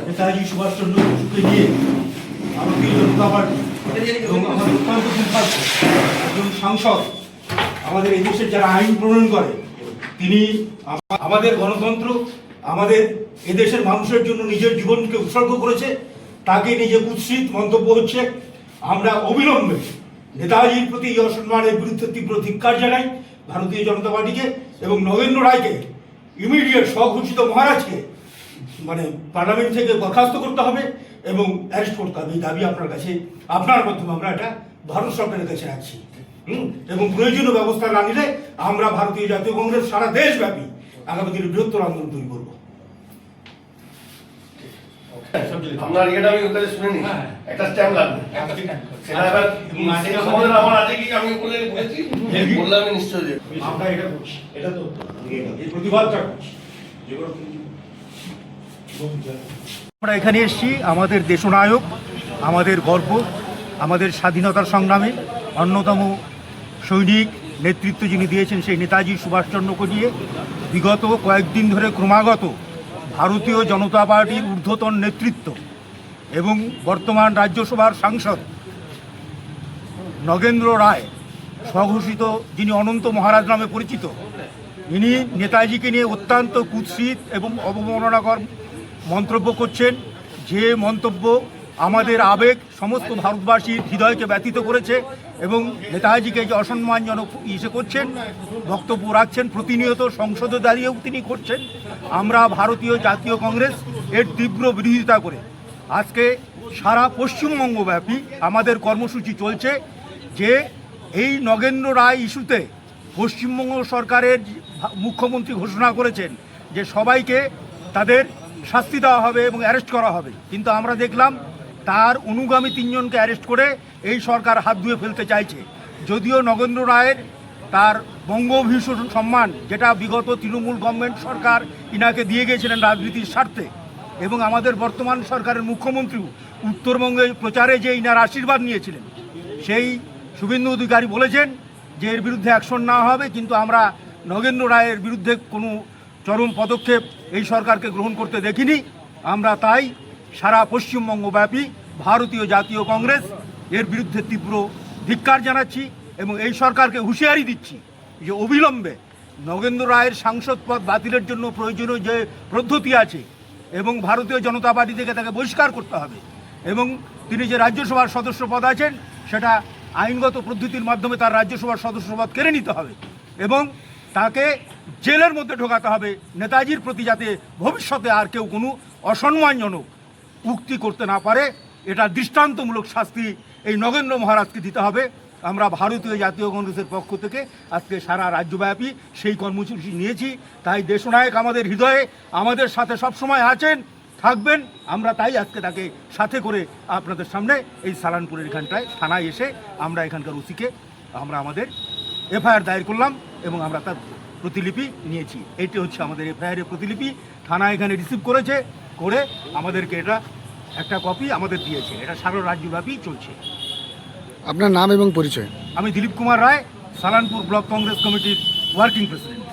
নেতাজি সুভাষচন্দ্র বসুকে নিয়ে ভারতীয় জনতা পার্টি এবং আমাদের অত্যন্ত দুর্ভাগ্য একজন সাংসদ আমাদের এই দেশের যারা আইন প্রণয়ন করে তিনি আমাদের গণতন্ত্র আমাদের এদেশের মানুষের জন্য নিজের জীবনকে উৎসর্গ করেছে, তাকে নিজে কুৎসিত মন্তব্য হচ্ছে। আমরা অবিলম্বে নেতাজির প্রতি এই অসম্মানের বিরুদ্ধে তীব্র ধিক্কার জানাই ভারতীয় জনতা পার্টিকে, এবং নগেন্দ্র রায়কে ইমিডিয়েট স্বঘোষিত মহারাজকে মানে পার্লামেন্ট থেকে বরখাস্ত করতে হবে এবং অ্যারেস্ট করতে হবে। এই দাবি আপনার কাছে, আপনার মাধ্যমে আমরা এটা ভারত সরকারের কাছে রাখছি। এবং প্রয়োজনীয় ব্যবস্থা না নিলে আমরা ভারতীয় জাতীয় কংগ্রেস সারা দেশব্যাপী আগামী দিনে বৃহত্তর আন্দোলন তৈরি করব। আপনার ইয়েটা আমি ওখানে শুনে নি, একটা স্ট্যাম্প লাগবে সেটা এবার আমাদের আমার আছে কি আমি বললাম নিশ্চয়ই যে আমরা এটা করছি, এটা তো এই প্রতিবাদটা করছি। আমরা এখানে এসেছি আমাদের দেশনায়ক, আমাদের গর্ব, আমাদের স্বাধীনতার সংগ্রামে অন্যতম সৈনিক নেতৃত্ব যিনি দিয়েছেন সেই নেতাজি সুভাষচন্দ্রকে নিয়ে বিগত কয়েকদিন ধরে ক্রমাগত ভারতীয় জনতা পার্টির ঊর্ধ্বতন নেতৃত্ব এবং বর্তমান রাজ্যসভার সাংসদ নগেন্দ্র রায়, স্বঘোষিত যিনি অনন্ত মহারাজ নামে পরিচিত, ইনি নেতাজিকে নিয়ে অত্যন্ত কুৎসিত এবং অবমাননাকর মন্তব্য করছেন, যে মন্তব্য আমাদের আবেগ সমস্ত ভারতবাসীর হৃদয়কে ব্যথিত করেছে। এবং নেতাজিকে যে অসম্মানজনক করছেন, বক্তব্য রাখছেন, প্রতিনিয়ত সংসদে দাঁড়িয়েও তিনি করছেন। আমরা ভারতীয় জাতীয় কংগ্রেস এর তীব্র বিরোধিতা করে আজকে সারা পশ্চিমবঙ্গব্যাপী আমাদের কর্মসূচি চলছে, যে এই নগেন্দ্র রায় ইস্যুতে পশ্চিমবঙ্গ সরকারের মুখ্যমন্ত্রী ঘোষণা করেছেন যে সবাইকে তাদের শাস্তি দেওয়া হবে এবং অ্যারেস্ট করা হবে, কিন্তু আমরা দেখলাম তার অনুগামী 3 জনকে অ্যারেস্ট করে এই সরকার হাত ধুয়ে ফেলতে চাইছে। যদিও নগেন্দ্র রায়ের তার বঙ্গভূষণ সম্মান, যেটা বিগত তৃণমূল গভর্নমেন্ট সরকার ইনাকে দিয়ে গিয়েছিলেন রাজনীতির স্বার্থে, এবং আমাদের বর্তমান সরকারের মুখ্যমন্ত্রী উত্তরবঙ্গে প্রচারে যে ইনার আশীর্বাদ নিয়েছিলেন, সেই শুভেন্দু অধিকারী বলেছেন যে এর বিরুদ্ধে অ্যাকশন নেওয়া হবে, কিন্তু আমরা নগেন্দ্র রায়ের বিরুদ্ধে কোনো চরম পদক্ষেপ এই সরকারকে গ্রহণ করতে দেখিনি। আমরা তাই সারা পশ্চিমবঙ্গব্যাপী ভারতীয় জাতীয় কংগ্রেস এর বিরুদ্ধে তীব্র ধিক্কার জানাচ্ছি এবং এই সরকারকে হুঁশিয়ারি দিচ্ছি যে অবিলম্বে নগেন্দ্র রায়ের সাংসদ পদ বাতিলের জন্য প্রয়োজনীয় যে পদ্ধতি আছে এবং ভারতীয় জনতা পার্টি থেকে তাকে বহিষ্কার করতে হবে, এবং তিনি যে রাজ্যসভার সদস্য পদ আছেন সেটা আইনগত পদ্ধতির মাধ্যমে তার রাজ্যসভার সদস্য পদ কেড়ে নিতে হবে এবং তাকে জেলের মধ্যে ঢোকাতে হবে, নেতাজির প্রতি যাতে ভবিষ্যতে আর কেউ কোনো অসম্মানজনক উক্তি করতে না পারে। এটা দৃষ্টান্তমূলক শাস্তি এই নগেন্দ্র মহারাজকে দিতে হবে। আমরা ভারতীয় জাতীয় কংগ্রেসের পক্ষ থেকে আজকে সারা রাজ্যব্যাপী সেই কর্মসূচি নিয়েছি। তাই দেশনায়ক আমাদের হৃদয়ে আমাদের সাথে সবসময় আছেন, থাকবেন। আমরা তাই আজকে তাকে সাথে করে আপনাদের সামনে এই সালানপুরের এখানটায় থানায় এসে আমরা এখানকার ওসিকে আমরা আমাদের এফআইআর দায়ের করলাম এবং আমরা তার প্রতিলিপি নিয়েছি। এটি হচ্ছে আমাদের এফআইআরের প্রতিলিপি। থানা এখানে রিসিভ করেছে, করে আমাদেরকে এটা একটা কপি আমাদের দিয়েছে। এটা সারা রাজ্যব্যাপী চলছে। আপনার নাম এবং পরিচয়? আমি দিলীপ কুমার রায়, সালানপুর ব্লক কংগ্রেস কমিটির ওয়ার্কিং প্রেসিডেন্ট।